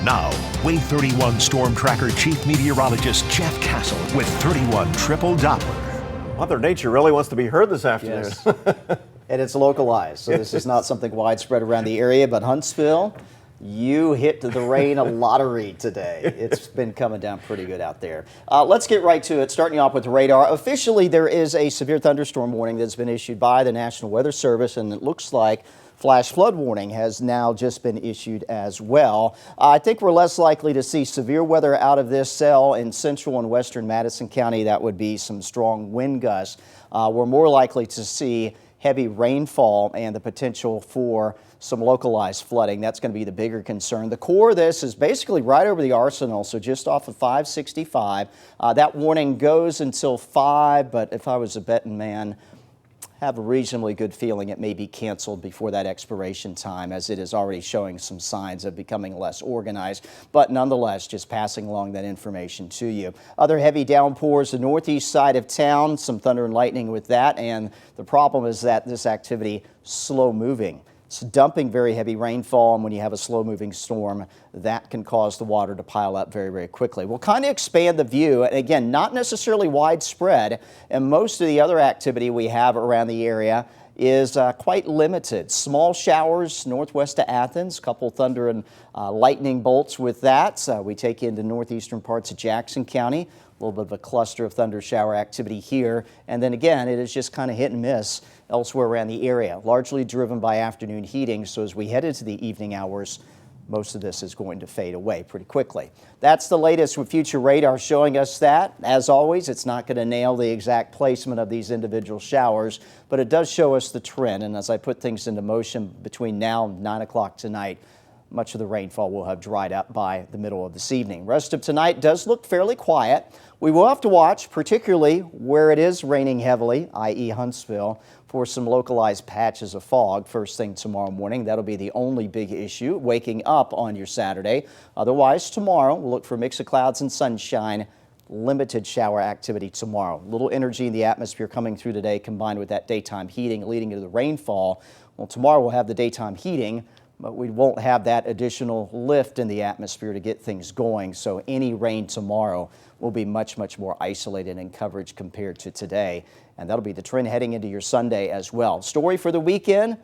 Now, Wave 31 Storm Tracker Chief Meteorologist Jeff Castle with 31 Triple Doppler. Mother Nature really wants to be heard this afternoon. Yes. And it's localized, so this is not something widespread around the area, but Huntsville, you hit the rain a lottery today. It's been coming down pretty good out there. Let's get right to it, starting off with the radar. Officially, there is a severe thunderstorm warning that's been issued by the National Weather Service, and it looks like flash flood warning has now just been issued as well. I think we're less likely to see severe weather out of this cell in central and western Madison County. That would be some strong wind gusts. We're more likely to see heavy rainfall and the potential for some localized flooding. That's going to be the bigger concern. The core of this is basically right over the arsenal, so just off of 565. That warning goes until 5, but if I was a betting man, have a reasonably good feeling it may be canceled before that expiration time, as it is already showing some signs of becoming less organized, but nonetheless just passing along that information to you. Other heavy downpours, the northeast side of town, some thunder and lightning with that, and the problem is that this activity slow moving. It's dumping very heavy rainfall, and when you have a slow-moving storm, that can cause the water to pile up very, very quickly. We'll kind of expand the view, and again, not necessarily widespread, and most of the other activity we have around the area is quite limited. Small showers northwest of Athens, a couple thunder and lightning bolts with that. We take into northeastern parts of Jackson County, a little bit of a cluster of thunder shower activity here, and then again, it is just kind of hit and miss elsewhere around the area, largely driven by afternoon heating. So as we head into the evening hours, most of this is going to fade away pretty quickly. That's the latest with future radar showing us that. As always, it's not going to nail the exact placement of these individual showers, but it does show us the trend. And as I put things into motion between now and 9 o'clock tonight, much of the rainfall will have dried up by the middle of this evening. Rest of tonight does look fairly quiet. We will have to watch, particularly where it is raining heavily, i.e. Huntsville, for some localized patches of fog first thing tomorrow morning. That'll be the only big issue, waking up on your Saturday. Otherwise, tomorrow, we'll look for a mix of clouds and sunshine. Limited shower activity tomorrow. Little energy in the atmosphere coming through today, combined with that daytime heating leading to the rainfall. Well, tomorrow we'll have the daytime heating, but we won't have that additional lift in the atmosphere to get things going. So any rain tomorrow will be much, much more isolated in coverage compared to today. And that'll be the trend heading into your Sunday as well. Story for the weekend,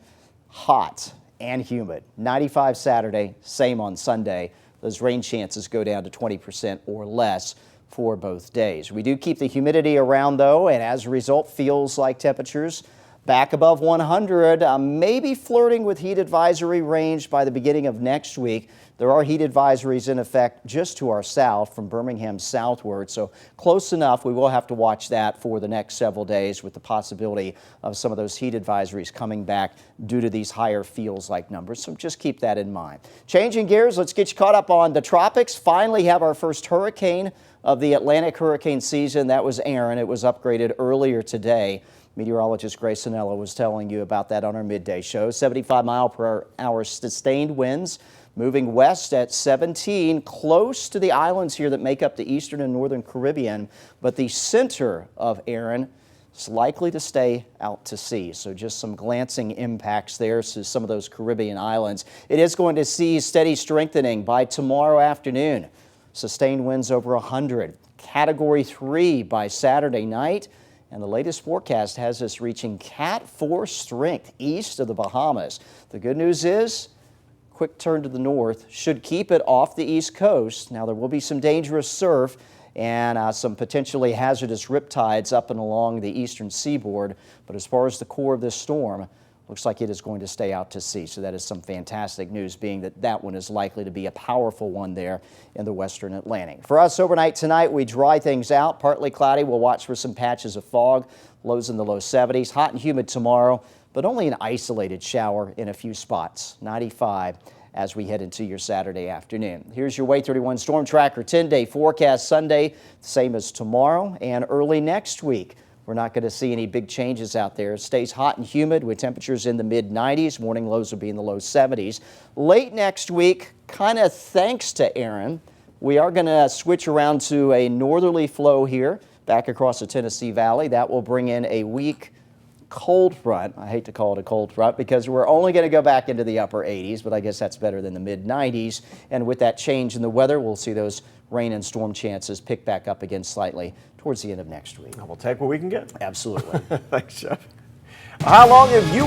hot and humid. 95 Saturday, same on Sunday. Those rain chances go down to 20% or less for both days. We do keep the humidity around though, and as a result, feels like temperatures back above 100, maybe flirting with heat advisory range by the beginning of next week. There are heat advisories in effect just to our south from Birmingham southward, so close enough. We will have to watch that for the next several days with the possibility of some of those heat advisories coming back due to these higher feels-like numbers, so just keep that in mind. Changing gears, let's get you caught up on the tropics. Finally have our first hurricane of the Atlantic hurricane season. That was Aaron. It was upgraded earlier today. Meteorologist Grace Anello was telling you about that on our midday show. 75-mile-per-hour sustained winds moving west at 17, close to the islands here that make up the eastern and northern Caribbean. But the center of Aaron is likely to stay out to sea. So just some glancing impacts there to some of those Caribbean islands. It is going to see steady strengthening by tomorrow afternoon. Sustained winds over 100. Category 3 by Saturday night. And the latest forecast has us reaching Cat 4 strength east of the Bahamas. The good news is, quick turn to the north should keep it off the east coast. Now there will be some dangerous surf and some potentially hazardous riptides up and along the eastern seaboard. But as far as the core of this storm, looks like it is going to stay out to sea. So that is some fantastic news, being that that one is likely to be a powerful one there in the western Atlantic. For us overnight tonight, we dry things out. Partly cloudy. We'll watch for some patches of fog. Lows in the low 70s. Hot and humid tomorrow, but only an isolated shower in a few spots. 95 as we head into your Saturday afternoon. Here's your Wave 31 Storm Tracker 10-day forecast. Sunday, same as tomorrow and early next week. We're not going to see any big changes out there. It stays hot and humid with temperatures in the mid-90s. Morning lows will be in the low 70s. Late next week, kind of thanks to Aaron, we are going to switch around to a northerly flow here back across the Tennessee Valley. That will bring in a weak cold front. I hate to call it a cold front because we're only going to go back into the upper 80s, but I guess that's better than the mid 90s. And with that change in the weather, we'll see those rain and storm chances pick back up again slightly towards the end of next week. We'll take what we can get. Absolutely. Thanks, Jeff. How long have you